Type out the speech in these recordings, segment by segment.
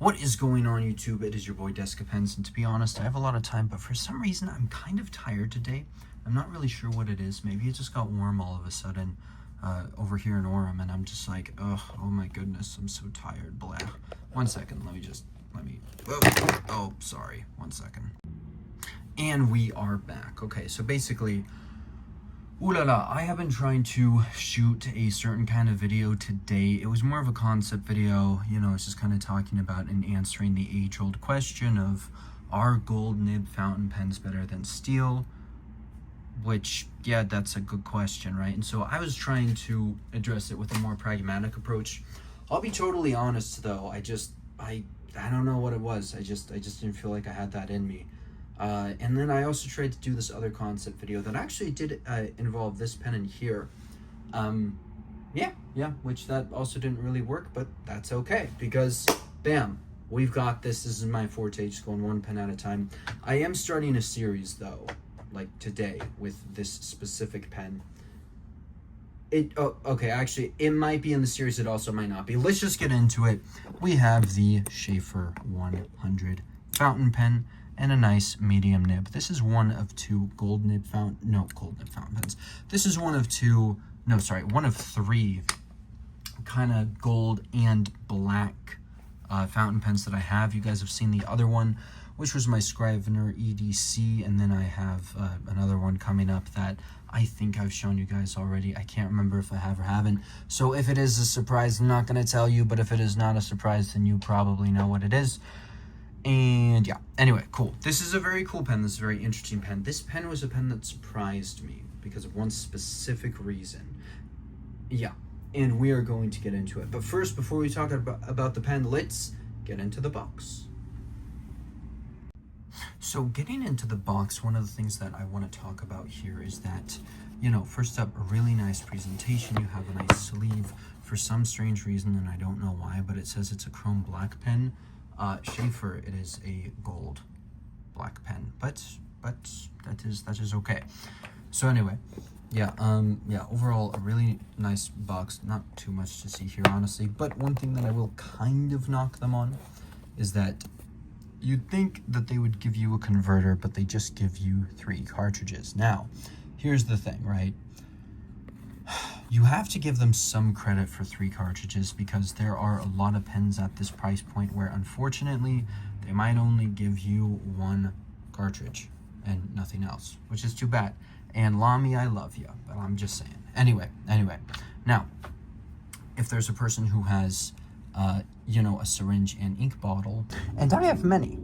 What is going on, YouTube? It is your boy Descapens, and to be honest, I have a lot of time, but for some reason, I'm kind of tired today. I'm not really sure what it is. Maybe it just got warm all of a sudden over here in Orem, and I'm just like, oh my goodness, I'm so tired, blah. 1 second, sorry, 1 second. And we are back. Okay, so basically, I have been trying to shoot a certain kind of video today. It was more of a concept video, it's just kind of talking about and answering the age-old question of, are gold nib fountain pens better than steel? Which, yeah, that's a good question, right? And so I was trying to address it with a more pragmatic approach. I'll be totally honest, though. I don't know what it was. I just didn't feel like I had that in me. And then I also tried to do this other concept video that actually did involve this pen in here. Which that also didn't really work, but that's okay, because bam, we've got this. This is my forte, just going one pen at a time. I am starting a series, though, like today, with this specific pen. Actually, it might be in the series, it also might not be. Let's just get into it. We have the Sheaffer 100 fountain pen and a nice medium nib. This is one of gold nib fountain pens. This is one of three kind of gold and black fountain pens that I have. You guys have seen the other one, which was my Scrivener EDC, and then I have another one coming up that I think I've shown you guys already. I can't remember if I have or haven't. So if it is a surprise, I'm not going to tell you, but if it is not a surprise, then you probably know what it is. And yeah, anyway, cool. This is a very cool pen. This is a very interesting pen. This pen was a pen that surprised me because of one specific reason. Yeah, and we are going to get into it. But first, before we talk about the pen, let's get into the box. So getting into the box, one of the things that I want to talk about here is that, first up, a really nice presentation. You have a nice sleeve. For some strange reason, and I don't know why, but it says it's a chrome black pen. Sheaffer, it is a gold black pen, but that is okay. So anyway, overall a really nice box. Not too much to see here, honestly, but one thing that I will kind of knock them on is that you'd think that they would give you a converter, but they just give you 3 cartridges. Now, here's the thing, right? You have to give them some credit for 3 cartridges, because there are a lot of pens at this price point where, unfortunately, they might only give you 1 cartridge and nothing else, which is too bad. And Lamy, I love you, but I'm just saying. Anyway. Now, if there's a person who has, a syringe and ink bottle, and I have many,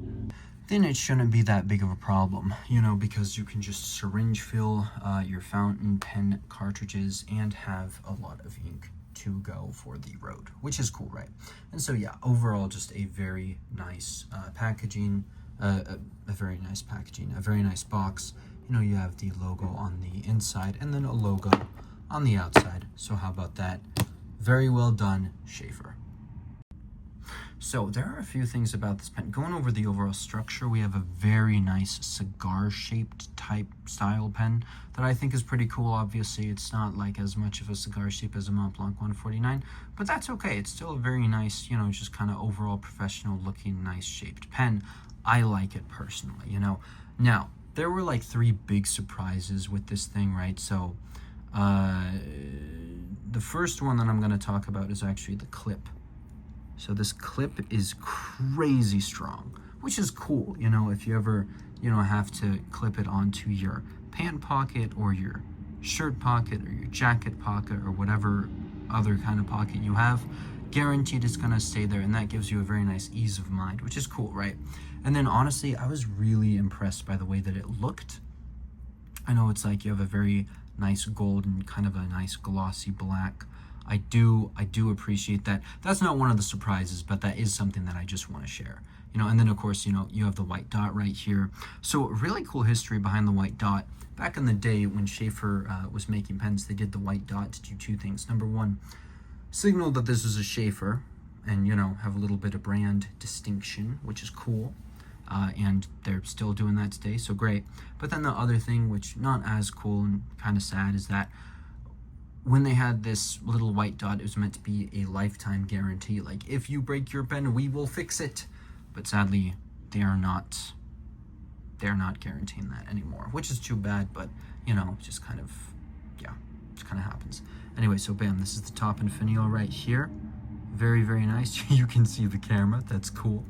then it shouldn't be that big of a problem, because you can just syringe fill your fountain pen cartridges and have a lot of ink to go for the road, which is cool, right? And so, yeah, overall, just a very nice packaging, a very nice box. You have the logo on the inside and then a logo on the outside. So how about that? Very well done, Sheaffer. So there are a few things about this pen. Going over the overall structure, we have a very nice cigar-shaped type style pen that I think is pretty cool. Obviously, it's not like as much of a cigar shape as a Montblanc 149, but that's okay. It's still a very nice, just kind of overall professional-looking, nice-shaped pen. I like it personally, Now, there were like 3 big surprises with this thing, right? So the first one that I'm going to talk about is actually the clip. So this clip is crazy strong, which is cool, if you ever, have to clip it onto your pant pocket or your shirt pocket or your jacket pocket or whatever other kind of pocket you have, guaranteed it's going to stay there, and that gives you a very nice ease of mind, which is cool, right? And then honestly, I was really impressed by the way that it looked. I know it's like you have a very nice gold and kind of a nice glossy black. I do appreciate that. That's not one of the surprises, but that is something that I just want to share. And then of course, you have the white dot right here. So really cool history behind the white dot. Back in the day when Sheaffer was making pens, they did the white dot to do 2 things. Number 1, signal that this is a Sheaffer and, have a little bit of brand distinction, which is cool. And they're still doing that today, so great. But then the other thing, which not as cool and kind of sad, is that when they had this little white dot, it was meant to be a lifetime guarantee. Like, if you break your pen, we will fix it. But sadly, they're not guaranteeing that anymore, which is too bad, but, you know, just kind of, yeah, just kind of happens. Anyway, so bam, this is the top and finial right here. Very, very nice. You can see the camera. That's cool.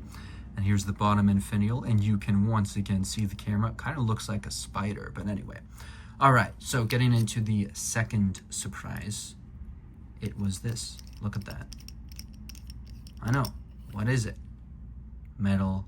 And here's the bottom and finial, and you can once again see the camera. Kind of looks like a spider, but anyway. All right, so getting into the second surprise, it was this. Look at that. I know. What is it? Metal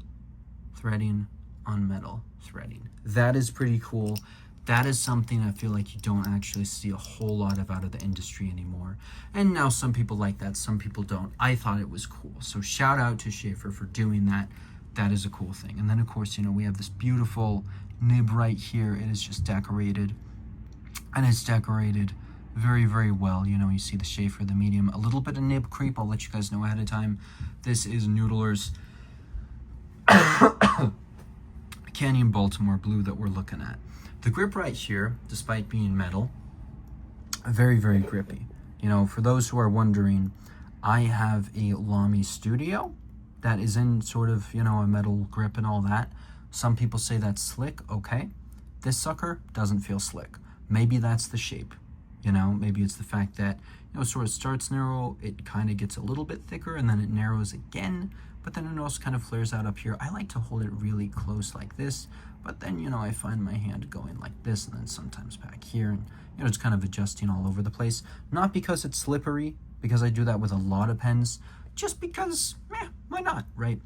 threading on metal threading. That is pretty cool. That is something I feel like you don't actually see a whole lot of out of the industry anymore. And now some people like that, some people don't. I thought it was cool. So shout out to Sheaffer for doing that. That is a cool thing. And then of course, you know, we have this beautiful nib right here. It is just decorated. And it's decorated very, very well. You know, you see the Sheaffer, the medium, a little bit of nib creep. I'll let you guys know ahead of time. This is Noodler's Canyon Baltimore blue that we're looking at. The grip right here, despite being metal, very, very grippy. You know, for those who are wondering, I have a Lamy Studio that is in sort of, you know, a metal grip and all that. Some people say that's slick. Okay. This sucker doesn't feel slick. Maybe that's the shape. You know, maybe it's the fact that, you know, sort of starts narrow, it kind of gets a little bit thicker, and then it narrows again, but then it also kind of flares out up here. I like to hold it really close like this, but then, you know, I find my hand going like this, and then sometimes back here, and, you know, it's kind of adjusting all over the place. Not because it's slippery, because I do that with a lot of pens, just because, why not, right?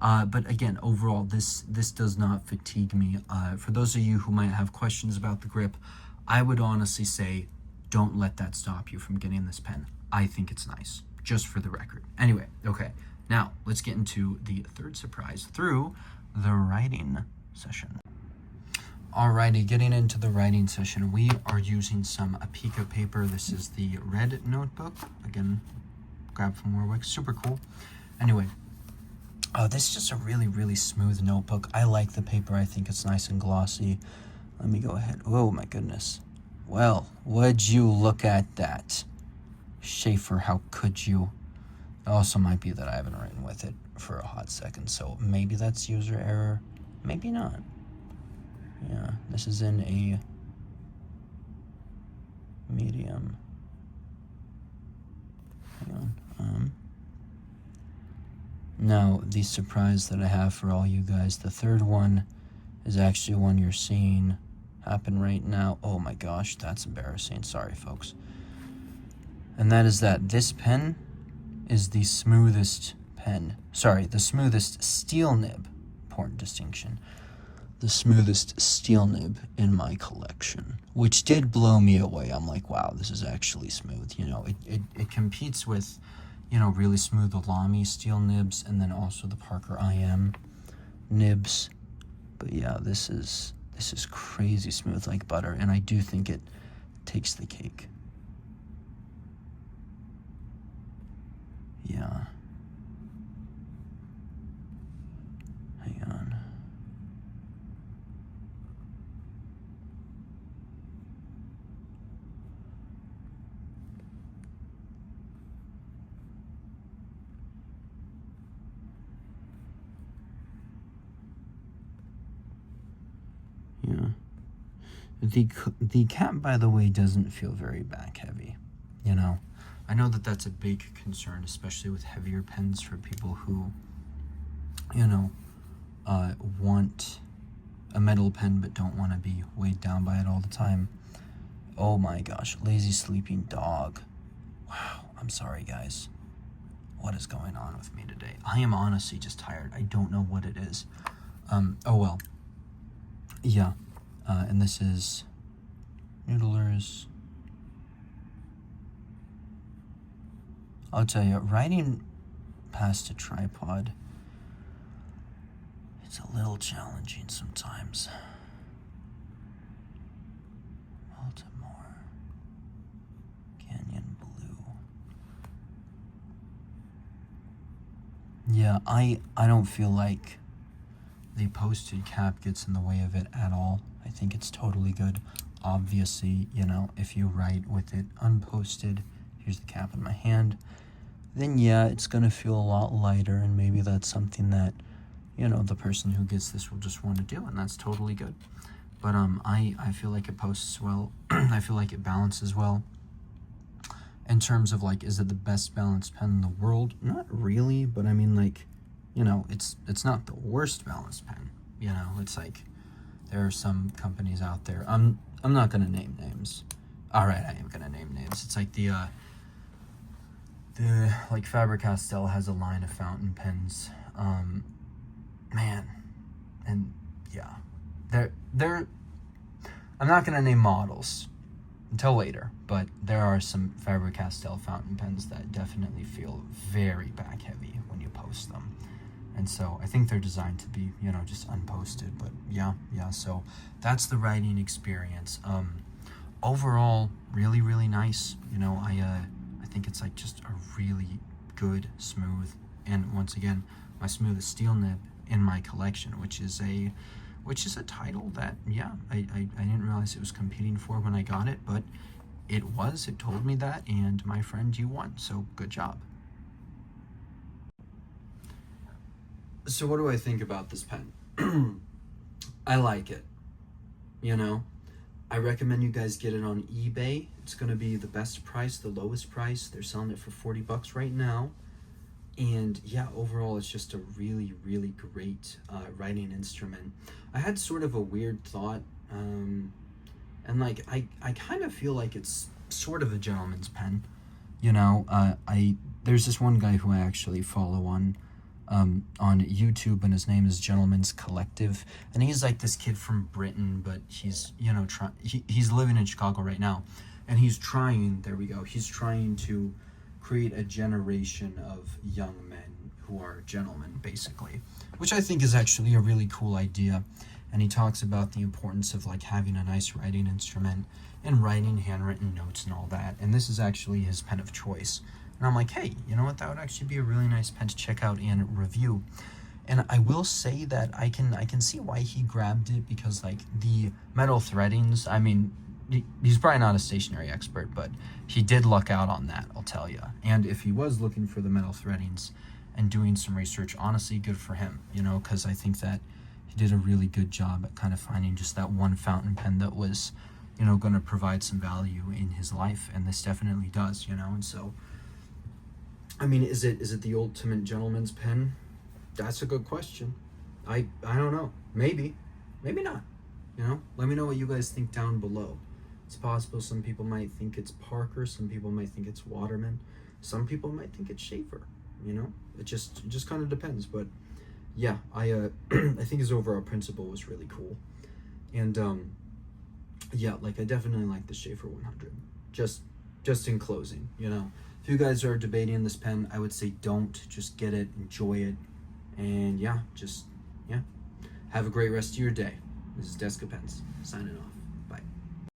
But again, overall, this does not fatigue me. For those of you who might have questions about the grip, I would honestly say, don't let that stop you from getting this pen. I think it's nice, just for the record. Anyway, okay, now let's get into the third surprise through the writing session. Alrighty, getting into the writing session, we are using some Apica paper. This is the red notebook. Again, grab from Warwick, super cool. Anyway, this is just a really, really smooth notebook. I like the paper. I think it's nice and glossy. Let me go ahead. Oh my goodness. Well, would you look at that? Sheaffer, how could you? It also might be that I haven't written with it for a hot second, so maybe that's user error. Maybe not. Yeah, this is in a medium. Hang on. Now, the surprise that I have for all you guys, the third one is actually one you're seeing happen right now. Oh my gosh, that's embarrassing. Sorry, folks. And that is that this pen is the smoothest pen. Sorry, the smoothest steel nib. Important distinction. The smoothest steel nib in my collection, which did blow me away. I'm like, wow, this is actually smooth. You know, it competes with, you know, really smooth Lamy steel nibs, and then also the Parker IM nibs. But yeah, this is crazy smooth like butter, and I do think it takes the cake. Yeah. Hang on. Yeah. The cap, by the way, doesn't feel very back heavy, you know. I know that that's a big concern, especially with heavier pens for people who, you know, want a metal pen but don't want to be weighed down by it all the time. Oh my gosh, lazy sleeping dog. Wow, I'm sorry guys. What is going on with me today? I am honestly just tired. I don't know what it is. Oh well. Yeah, and this is Noodler's. I'll tell you, writing past a tripod, it's a little challenging sometimes. Baltimore Canyon Blue. Yeah, I don't feel like the posted cap gets in the way of it at all. I think it's totally good. obviously, you know, if you write with it unposted, here's the cap in my hand, then yeah, it's gonna feel a lot lighter, and maybe that's something that, you know, the person who gets this will just want to do, and that's totally good. But I feel like it posts well. I feel like it balances well. In terms of like, is it the best balanced pen in the world? Not really, but I mean, like, you know, it's not the worst balanced pen. You know, it's like there are some companies out there. I'm not gonna name names. All right, I am gonna name names. It's like the like Faber-Castell has a line of fountain pens. Man, and yeah, they're. I'm not gonna name models until later, but there are some Faber-Castell fountain pens that definitely feel very back heavy when you post them. And so I think they're designed to be, you know, just unposted. But yeah, so that's the writing experience. Overall, really, really nice. You know, I think it's like just a really good, smooth, and once again, my smoothest steel nib in my collection, which is a title that, yeah, I didn't realize it was competing for when I got it, but it told me that, and my friend, you won, so good job. So what do I think about this pen? I like it, you know. I recommend you guys get it on eBay. It's going to be the best price, the lowest price. They're selling it for $40 right now. And yeah, overall, it's just a really, really great writing instrument. I had sort of a weird thought, and like I kind of feel like it's sort of a gentleman's pen. You know, there's this one guy who I actually follow on YouTube, and his name is Gentleman's Collective, and he's like this kid from Britain, but he's, you know, he's living in Chicago right now, and he's trying to create a generation of young men who are gentlemen, basically, which I think is actually a really cool idea. And he talks about the importance of like having a nice writing instrument and writing handwritten notes and all that, and this is actually his pen of choice. And I'm like, hey, you know what? That would actually be a really nice pen to check out and review. And I will say that I can see why he grabbed it, because like the metal threadings, I mean, he's probably not a stationery expert, but he did luck out on that, I'll tell you. And if he was looking for the metal threadings and doing some research, honestly, good for him, you know, because I think that he did a really good job at kind of finding just that one fountain pen that was, you know, going to provide some value in his life, and this definitely does, you know. And so, I mean, is it the ultimate gentleman's pen? That's a good question. I don't know. Maybe not. You know, let me know what you guys think down below. It's possible some people might think it's Parker, some people might think it's Waterman, some people might think it's Sheaffer. You know, it just kind of depends. But yeah, I think his overall principle was really cool, and yeah, like I definitely like the Sheaffer 100. Just in closing, you know, if you guys are debating this pen, I would say don't. Just get it, enjoy it, and yeah, have a great rest of your day. This is Deska Pens, signing off.